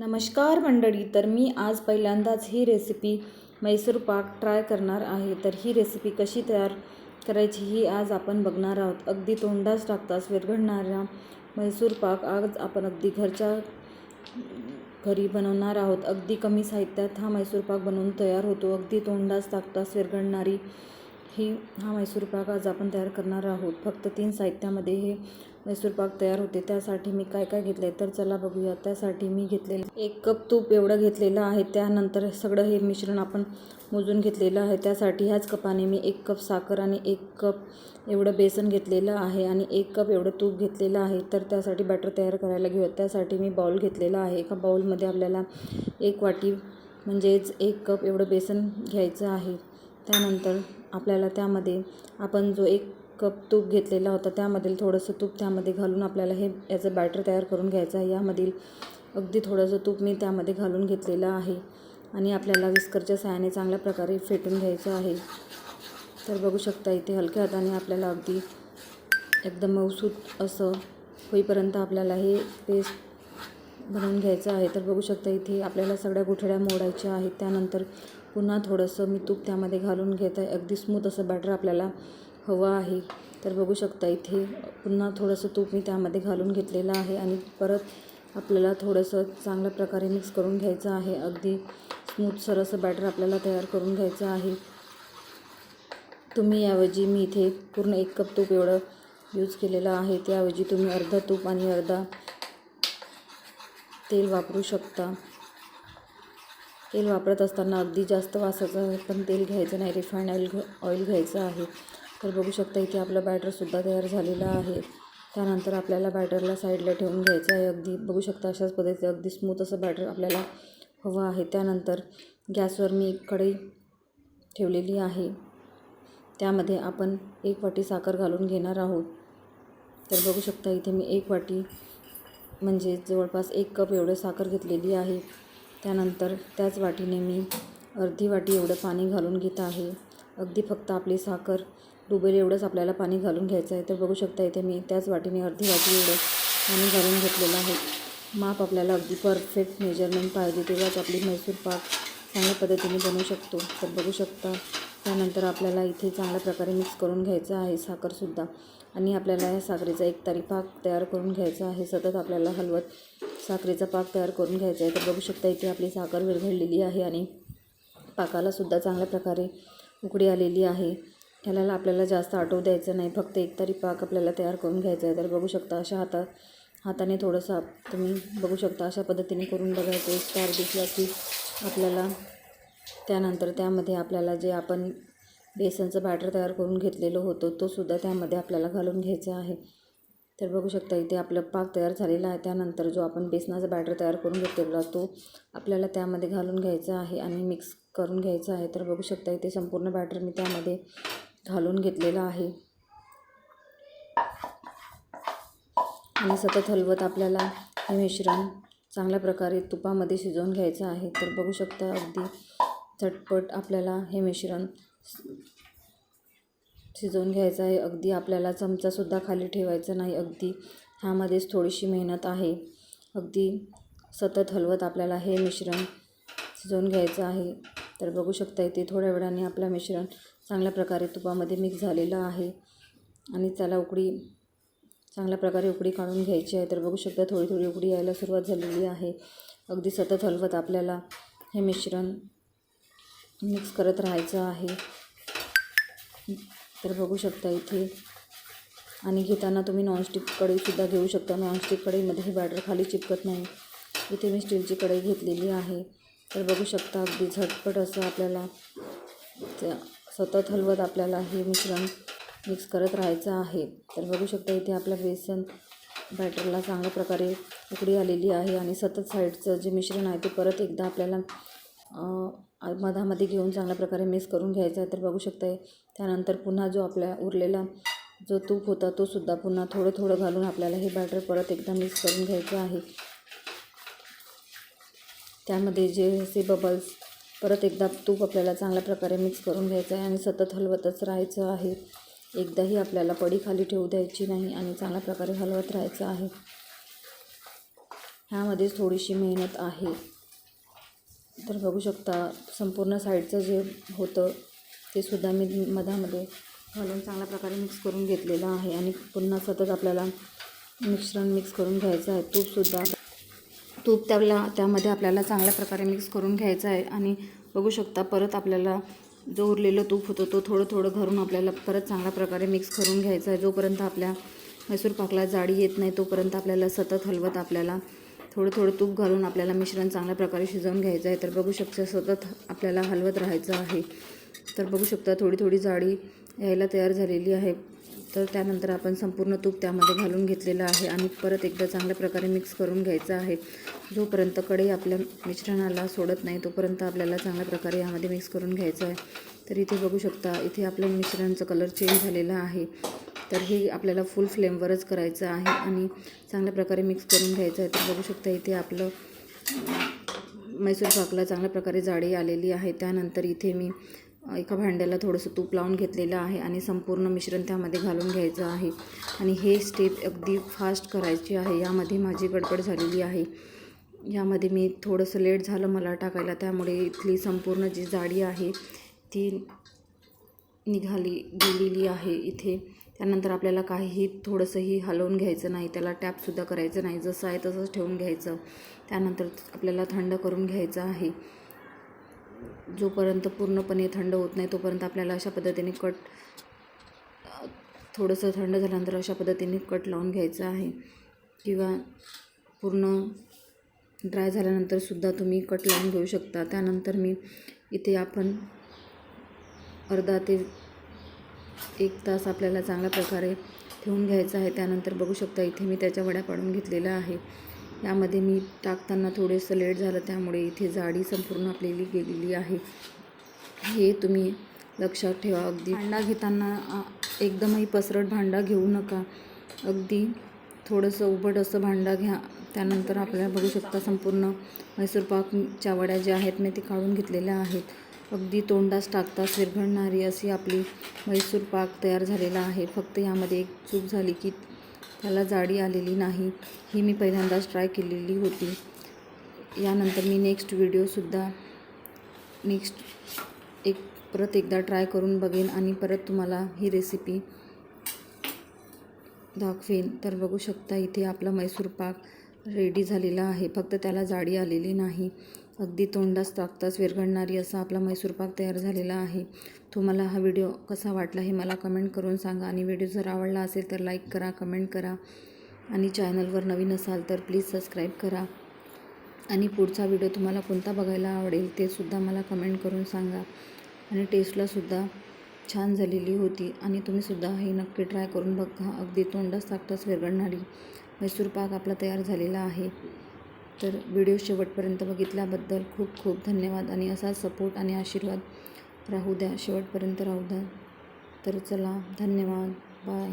नमस्कार मंडळी, तर मी आज पहिल्यांदाच ही रेसिपी मैसूर पाक ट्राय करणार आहे. तर ही रेसिपी कशी तयार करायची ही आज आपण बघणार आहोत. अगदी तोंडास टाकताच विरघळणारा मैसूर पाक आज आपण अगदी घरच्या घरी बनवणार आहोत. अगदी कमी साहित्यात हा मैसूर पाक बनवून तयार होतो. अगदी तोंडास टाकताच विरघळणारी हा मैसूर पाक आज आपण तयार करणार आहोत. फक्त 3 साहित्यामध्ये हे मैसूर पाक तयार होते. त्यासाठी मी काय काय घेतले तर चला बघूया. त्यासाठी मी घेतलेले 1 कप तूप एवढं घेतलेलं आहे. त्यानंतर सगळं हे मिश्रण आपण मोजून घेतलेलं आहे. त्यासाठी ह्याच कपाने मी 1 कप साखर आणि 1 कप एवढं बेसन घेतलेलं आहे आणि 1 कप एवढं तूप घेतलेलं आहे. तर त्यासाठी बॅटर तयार करायला घेऊया. त्यासाठी मी बाउल घेतलेला आहे. एका बाउलमध्ये आपल्याला 1 वाटी म्हणजेच 1 कप एवढं बेसन घ्यायचं आहे. त्यानंतर आपल्याला त्यामध्ये आपण जो 1 कप तूप घेतलेला होता त्यामधील थोडंसं तूप त्यामध्ये घालून आपल्याला याचं बॅटर तयार करून घ्यायचं आहे. यामधील अगदी थोडंसं तूप मी त्यामध्ये घालून घेतलेलं आहे आणि आपल्याला विस्करच्या साहाय्याने चांगल्या प्रकारे फेटून घ्यायचं आहे. तर बघू शकता इथे हलक्या हाताने आपल्याला अगदी एकदम मऊसूत असं होईपर्यंत आपल्याला हे पेस्ट बनवून घ्यायचं आहे. तर बघू शकता इथे आपल्याला सगळ्या गुठळ्या मोडायच्या आहेत. त्यानंतर पुन्हा थोडंसं मी तूप त्यामध्ये घालून घेत आहे. अगदी स्मूथ असं बॅटर आपल्याला हवं आहे. तर बघू शकता इथे पुन्हा थोडंसं तूप मी त्यामध्ये घालून घेतलेलं आहे आणि परत आपल्याला थोडंसं चांगल्या प्रकारे मिक्स करून घ्यायचं आहे. अगदी स्मूथसर असं बॅटर आपल्याला तयार करून घ्यायचं आहे. तुम्ही याऐवजी मी इथे पूर्ण 1 कप तूप एवढं यूज केलेलं आहे. त्याऐवजी तुम्ही अर्धा तूप आणि अर्धा तेल वापरू शकता. तेल वापरत असताना अगदी जास्त वासाचं पण तेल घ्यायचं नाही, रिफाईंड ऑइल घ्यायचं आहे. तर बघू शकता इथे आपलं बॅटरसुद्धा तयार झालेलं आहे. त्यानंतर आपल्याला बॅटरला साईडला ठेवून घ्यायचं आहे. अगदी बघू शकता अशाच पद्धतीने अगदी स्मूथ असं बॅटर आपल्याला हवं आहे. त्यानंतर गॅसवर मी एक कढई ठेवलेली आहे. त्यामध्ये आपण 1 वाटी साखर घालून घेणार आहोत. तर बघू शकता इथे मी 1 वाटी म्हणजे जवळपास 1 कप एवढं साखर घेतलेली आहे. त्यानंतर त्याच वाटीने मी अर्धी वाटी एवढं पाणी घालून घेत आहे. अगदी फक्त आपली साखर डुबेल एवढंच आपल्याला पाणी घालून घ्यायचं आहे. तर बघू शकता इथे मी त्याच वाटीने अर्धी वाटी एवढं पाणी घालून घेतलेलं आहे. माप आपल्याला अगदी परफेक्ट मेजरमेंट पाहिजे तेव्हाच आपली मैसूर पाक चांगल्या पद्धतीने बनवू शकतो. तर बघू शकता त्यानंतर आपल्याला इथे चांगल्या प्रकारे मिक्स करून घ्यायचं आहे साखरसुद्धा आणि आपल्याला या साखरेचा एकतारी पाक तयार करून घ्यायचा आहे. सतत आपल्याला हलवत साखरेचा पाक तयार करून घ्यायचा आहे. तर बघू शकता इथे आपली साखर विरघळलेली आहे आणि पाकालासुद्धा चांगल्या प्रकारे उकळी आलेली आहे. ह्याला आपल्याला जास्त आटवू द्यायचं नाही, फक्त एकतारी पाक आपल्याला तयार करून घ्यायचा आहे. तर बघू शकता अशा हाताने थोडंसं तुम्ही बघू शकता अशा पद्धतीने करून बघायचं. स्टार दिसला की आपल्याला त्यानंतर त्यामध्ये आपल्याला जे आपण बेसनचं बॅटर तयार करून घेतलेलं होतं तोसुद्धा त्यामध्ये आपल्याला घालून घ्यायचा आहे. तर बघू शकता इथे आपलं पाक तयार झालेला आहे. त्यानंतर जो आपण बेसनाचा बॅटर तयार करून घेतलेला तो आपल्याला त्यामध्ये घालून घ्यायचा आहे आणि मिक्स करून घ्यायचा आहे. तर बघू शकता इथे संपूर्ण बॅटर मी त्यामध्ये घालून घेतलेला आहे आणि सतत हलवत आपल्याला हे मिश्रण चांगल्या प्रकारे तुपामध्ये शिजवून घ्यायचं आहे. तर बघू शकता अगदी झटपट आपल्याला हे मिश्रण शिजवून घ्यायचं आहे. अगदी आपल्याला चमचासुद्धा खाली ठेवायचं नाही. अगदी ह्यामध्येच थोडीशी मेहनत आहे. अगदी सतत हलवत आपल्याला हे मिश्रण शिजवून घ्यायचं आहे. तर बघू शकता इथे थोड्या वेळाने आपलं मिश्रण चांगल्या प्रकारे तुपामध्ये मिक्स झालेलं आहे आणि त्याला चांगल्या प्रकारे उकळी काढून घ्यायची आहे. तर बघू शकता थोडी थोडी उकळी यायला सुरुवात झालेली आहे. अगदी सतत हलवत आपल्याला हे मिश्रण मिक्स करत राहायचं आहे. तर बघू शकता इथे आणि घेताना तुम्ही नॉनस्टिक कढईसुद्धा घेऊ शकता. नॉनस्टिक कढईमध्ये हे बॅटर खाली चिपकत नाही. इथे मी स्टीलची कढई घेतलेली आहे. तर बघू शकता अगदी झटपट असं आपल्याला सतत हलवत आपल्याला हे मिश्रण मिक्स करत राहायचं आहे. तर बघू शकता इथे आपल्या बेसन बॅटरला चांगल्या प्रकारे उकळी आलेली आहे आणि सतत साईडचं जे मिश्रण आहे ते परत एकदा आपल्याला मधामध्ये घेऊन चांगल्या प्रकारे मिक्स करून घ्यायचं आहे. तर बघू शकता त्यानंतर पुन्हा जो आपल्या उरलेला जो तूप होता तोसुद्धा पुन्हा थोडं थोडं घालून आपल्याला हे बॅटर परत एकदा मिक्स करून घ्यायचं आहे. त्यामध्ये जे असे बबल्स परत एकदा तूप आपल्याला चांगल्या प्रकारे मिक्स करून घ्यायचं आहे आणि सतत हलवतच राहायचं आहे. एकदाही आपल्याला पडी खाली ठेवू द्यायची नाही आणि चांगल्या प्रकारे हलवत राहायचं आहे. ह्यामध्येच थोडीशी मेहनत आहे. तर बघू शकता संपूर्ण साईडचं जे होतं ते सुद्धा मी मधामध्ये घालून चांगल्या प्रकारे मिक्स करून घेतलेलं आहे. आणि पुन्हा सतत आपल्याला मिश्रण मिक्स करून घ्यायचं आहे. तूप त्यामध्ये आपल्याला चांगल्या प्रकारे मिक्स करून घ्यायचं आहे. आणि बघू शकता परत आपल्याला जो उरलेलं तूप होतं तो थोडं थोडं घरून आपल्याला परत चांगल्या प्रकारे मिक्स करून घ्यायचं आहे. जोपर्यंत आपल्या मैसूर पाकला जाडी येत नाही तोपर्यंत आपल्याला सतत हलवत आपल्याला थोडं थोडं तूप घालून आपल्याला मिश्रण चांगल्या प्रकारे शिजवून घ्यायचं आहे. तर बघू शकता सतत आपल्याला हलवत राहायचं आहे. तर बघू शकता थोडी थोडी जाडी यायला तयार झालेली आहे. तर त्यानंतर आपण संपूर्ण तूप त्यामध्ये घालून घेतलेलं आहे आणि परत एकदा चांगल्या प्रकारे मिक्स करून घ्यायचं आहे. जोपर्यंत कढई आपल्या मिश्रणाला सोडत नाही तोपर्यंत आपल्याला चांगल्या प्रकारे यामध्ये मिक्स करून घ्यायचं आहे. तर इथे बघू शकता इथे आपल्या मिश्रणाचं कलर चेंज झालेला आहे. तर हे आपल्याला फुल फ्लेमवरच करायचं आहे आणि चांगल्या प्रकारे मिक्स करून घ्यायचं आहे. तर बघू शकता इथे आपलं मैसूर पाकला चांगल्या प्रकारे जाडी आलेली आहे. त्यानंतर इथे मी एका भांड्याला थोडंसं तूप लावून घेतलेलं आहे आणि संपूर्ण मिश्रण त्यामध्ये घालून घ्यायचं आहे. आणि हे स्टेप अगदी फास्ट करायची आहे. यामध्ये माझी गडबड झालेली आहे. यामध्ये मी थोडंसं लेट झालं मला टाकायला, त्यामुळे इथली संपूर्ण जी जाडी आहे ती गेलेली आहे इथे. त्यानंतर आपल्याला काहीही थोडंसंही हलवून घ्यायचं नाही, त्याला टॅपसुद्धा करायचं नाही, जसं आहे तसंच ठेवून घ्यायचं. त्यानंतर आपल्याला थंड करून घ्यायचं आहे. जोपर्यंत पूर्णपणे थंड होत नाही तोपर्यंत आपल्याला अशा पद्धतीने थोडंसं थंड झाल्यानंतर अशा पद्धतीने कट लावून घ्यायचं आहे. किंवा पूर्ण ड्राय झाल्यानंतरसुद्धा तुम्ही कट लावून घेऊ शकता. त्यानंतर मी इथे आपण अर्धा ते 1 तास आपल्याला चांगल्या प्रकारे ठेवून घ्यायचं आहे. त्यानंतर बघू शकता इथे मी त्याच्या वड्या पाडून घेतलेल्या आहे. यामध्ये मी टाकताना थोडंसं लेट झालं त्यामुळे इथे जाडी संपूर्ण आपलेली गेलेली आहे. हे तुम्ही लक्षात ठेवा. अगदी भांडा घेताना एकदमही पसरट भांडा घेऊ नका, अगदी थोडंसं उभट असं भांडा घ्या. त्यानंतर आपल्याला बघू शकता संपूर्ण मैसूर पाकच्या वड्या ज्या आहेत मी ते काढून घेतलेल्या आहेत. अगदी तोंडास टाकताच विरघळणारी अशी आपली मैसूर पाक तयार झालेला आहे. फक्त यामध्ये एक चूक झाली की त्याला जाडी आलेली नाही. ही मी पहिल्यांदाच ट्राय केलेली होती. यानंतर मी नेक्स्ट परत एकदा ट्राय करून बघेन आणि परत तुम्हाला ही रेसिपी दाखवेन. तर बघू शकता इथे आपला मैसूर पाक रेडी झालेला आहे. फक्त त्याला जाडी आलेली नाही. अगदी तोंडास टाकताच विरघळणारी असा आपला मैसूर पाक तयार झालेला आहे. तुम्हाला हा व्हिडिओ कसा वाटला हे मला कमेंट करून सांगा. आणि व्हिडिओ जर आवडला असेल तर लाईक करा, कमेंट करा. आणि चॅनलवर नवीन असाल तर प्लीज सबस्क्राईब करा. आणि पुढचा व्हिडिओ तुम्हाला कोणता बघायला आवडेल ते सुद्धा मला कमेंट करून सांगा. आणि टेस्टलासुद्धा छान झालेली होती आणि तुम्हीसुद्धा हे नक्की ट्राय करून बघा. अगदी तोंडास टाकताच विरघळणारी मैसूर पाक आपला तयार झालेला आहे. तर व्हिडिओ शेवटपर्यंत बघितल्याबद्दल खूप खूप धन्यवाद. आणि असा सपोर्ट आणि आशीर्वाद राहू द्या, शेवटपर्यंत राहू द्या. तर चला, धन्यवाद, बाय.